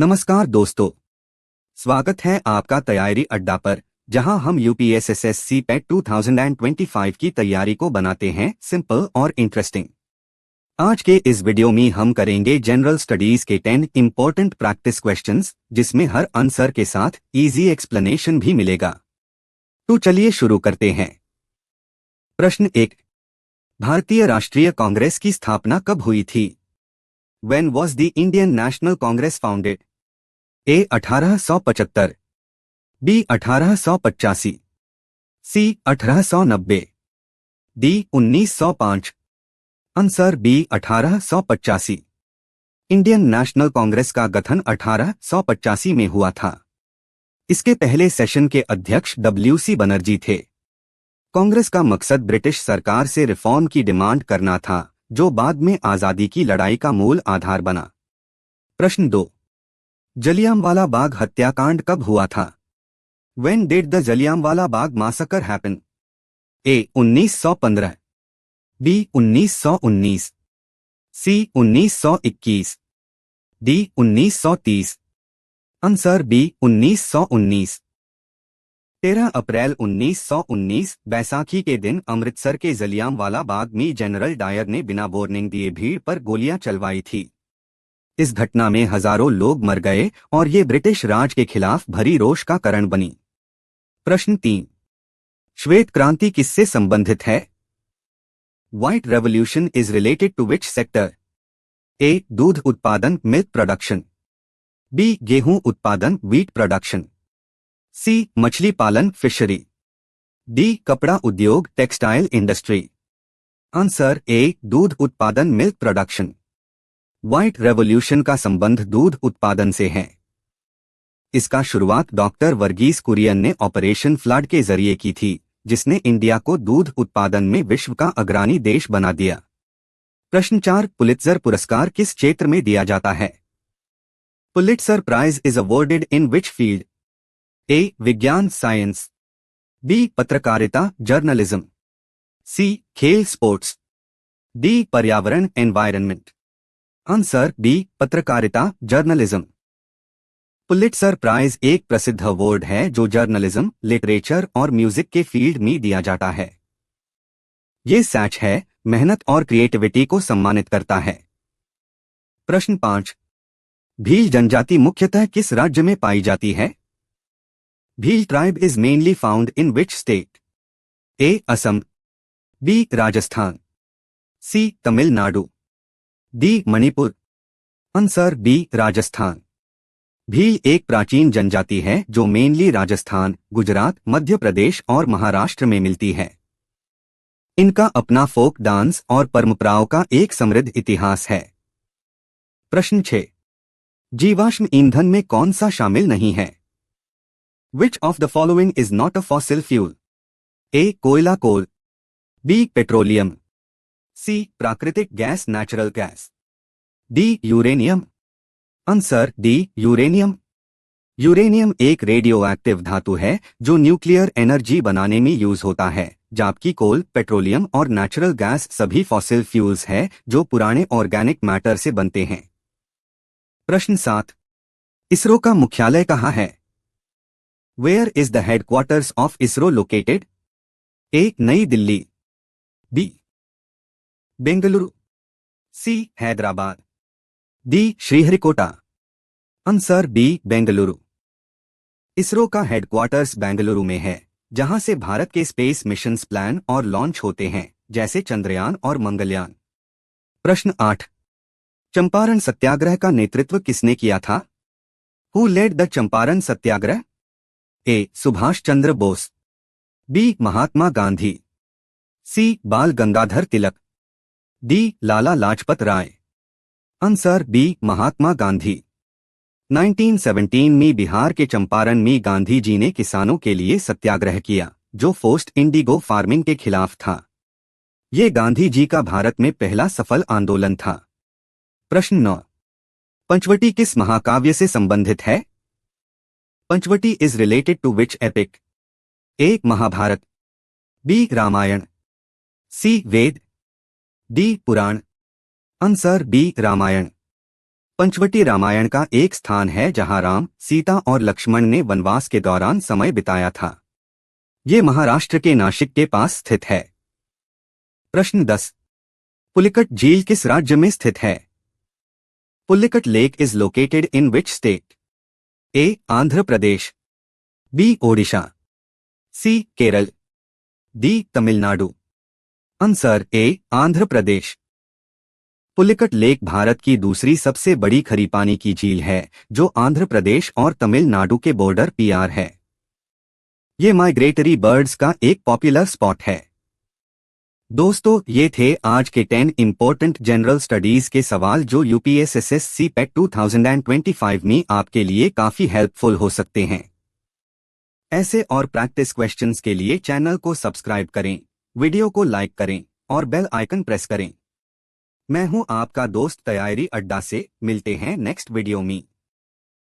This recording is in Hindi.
नमस्कार दोस्तों, स्वागत है आपका तैयारी अड्डा पर, जहां हम यूपीएसएससी पेट 2025 की तैयारी को बनाते हैं सिंपल और इंटरेस्टिंग। आज के इस वीडियो में हम करेंगे जनरल स्टडीज के 10 इंपॉर्टेंट प्रैक्टिस क्वेश्चंस, जिसमें हर आंसर के साथ इजी एक्सप्लेनेशन भी मिलेगा। तो चलिए शुरू करते हैं। प्रश्न 1। भारतीय राष्ट्रीय कांग्रेस की स्थापना कब हुई थी? When was the Indian National Congress founded? A 1875, B 1885, C 1890, D 1905। Answer B 1885। Indian National Congress का गठन 1885 में हुआ था। इसके पहले सेशन के अध्यक्ष WC बनर्जी थे। कांग्रेस का मकसद ब्रिटिश सरकार से रिफॉर्म की डिमांड करना था, जो बाद में आजादी की लड़ाई का मूल आधार बना। प्रश्न 2। जलियांवाला बाग हत्याकांड कब हुआ था? When did the Jallianwala Bagh massacre happen? A 1915, B 1919, C 1921, D 1930। Answer B 1919। 13 April 1919 Baisakhi के दिन अमृतसर के जलियांवाला बाग में जनरल डायर ने बिना वार्निंग दिए भीड़ पर गोलियां चलवाई थी। इस घटना में हजारों लोग मर गए और ये ब्रिटिश राज के खिलाफ भरी रोष का कारण बनी। प्रश्न 3। श्वेत क्रांति किससे संबंधित है? White revolution is related to which sector? A दूध उत्पादन मिल्क प्रोडक्शन, बी गेहूं उत्पादन व्हीट प्रोडक्शन, सी मछली पालन फिशरी, डी कपड़ा उद्योग टेक्सटाइल इंडस्ट्री। आंसर ए दूध उत्पादन मिल्क प्रोडक्शन। व्हाइट रेवोल्यूशन का संबंध दूध उत्पादन से है। इसका शुरुआत डॉक्टर वर्गीस कुरियन ने ऑपरेशन फ्लड के जरिए की थी, जिसने इंडिया को दूध उत्पादन में विश्व का अग्रणी देश बना दिया। प्रश्न 4। पुलित्जर पुरस्कार किस क्षेत्र में दिया जाता है? Pulitzer prize is awarded in which field? A विज्ञान साइंस, बी पत्रकारिता जर्नलिज्म, सी खेल स्पोर्ट्स, डी पर्यावरण एनवायरनमेंट। आंसर बी पत्रकारिता जर्नलिज्म। पुलित्जर प्राइज एक प्रसिद्ध अवार्ड है जो जर्नलिज्म, लिटरेचर और म्यूजिक के फील्ड में दिया जाता है। ये सच है, मेहनत और क्रिएटिविटी को सम्मानित करता है। प्रश्न 5। भील जनजाति मुख्यतः किस राज्य में पाई जाती है? Bhil tribe is mainly found in which state? A Assam, B Rajasthan, C Tamil Nadu, D Manipur. Answer B Rajasthan. Bhil एक प्राचीन जनजाति है जो मेनली राजस्थान, गुजरात, मध्य प्रदेश और महाराष्ट्र में मिलती है। इनका अपना फोक डांस और परंपराओं का एक समृद्ध इतिहास है। प्रश्न 6। जीवाश्म ईंधन में कौन सा शामिल नहीं है? Which of the following is not a fossil fuel? A कोयला कोल, B पेट्रोलियम, C प्राकृतिक gas natural gas, D uranium. Answer D uranium. Uranium एक रेडियो एक्टिव धातु है जो न्यूक्लियर एनर्जी बनाने में यूज होता है, जबकि कोल, पेट्रोलियम और नेचुरल गैस सभी फॉसिल फ्यूल्स है जो पुराने ऑर्गेनिक मैटर से बनते हैं। प्रश्न 7। इसरो का मुख्यालय कहाँ है? Where is the headquarters of ISRO located? A New Delhi, B Bengaluru, C Hyderabad, D Sriharikota. Answer B Bengaluru. ISRO का हेडक्वार्टर्स बेंगलुरु में है, जहां से भारत के स्पेस मिशंस प्लान और लॉन्च होते हैं, जैसे चंद्रयान और मंगलयान। प्रश्न 8। चंपारण सत्याग्रह का नेतृत्व किसने किया था? Who led the Champaran Satyagraha? A Subhash Chandra Bose, B Mahatma Gandhi, C Bal Gangadhar Tilak, D Lala Lajpat Rai. Answer B Mahatma Gandhi. 1917 में बिहार के चंपारण में गांधी जी ने किसानों के लिए सत्याग्रह किया, जो फोर्स्ड इंडिगो फार्मिंग के खिलाफ था। ये गांधी जी का भारत में पहला सफल आंदोलन था। प्रश्न 9। पंचवटी किस महाकाव्य से संबंधित है? Panchavati is related to which epic? A Mahabharata, B Ramayana, C Veda, D Purana. Answer B Ramayana. Panchavati Ramayana का एक स्थान है जहां राम, सीता और लक्ष्मण ने वनवास के दौरान समय बिताया था। ये महाराष्ट्र के नासिक के पास स्थित है। प्रश्न 10। पुलिकट झील किस राज्य में स्थित है? Pulicat lake is located in which state? A. Andhra Pradesh, B. Odisha, C. Kerala, D. Tamil Nadu. Answer A. Andhra Pradesh. Pulicat lake Bharat की दूसरी सबसे बड़ी खरी पानी की झील है जो आंध्र प्रदेश और तमिलनाडु के बॉर्डर पीआर है। ये माइग्रेटरी बर्ड्स का एक पॉपुलर स्पॉट है। दोस्तों, ये थे आज के 10 इंपॉर्टेंट जनरल स्टडीज के सवाल जो यूपीएसएससी पैट 2025 में आपके लिए काफी हेल्पफुल हो सकते हैं। ऐसे और प्रैक्टिस क्वेश्चंस के लिए चैनल को सब्सक्राइब करें, वीडियो को लाइक करें और बेल आइकन प्रेस करें। मैं हूं आपका दोस्त तैयारी अड्डा से। मिलते हैं नेक्स्ट वीडियो में।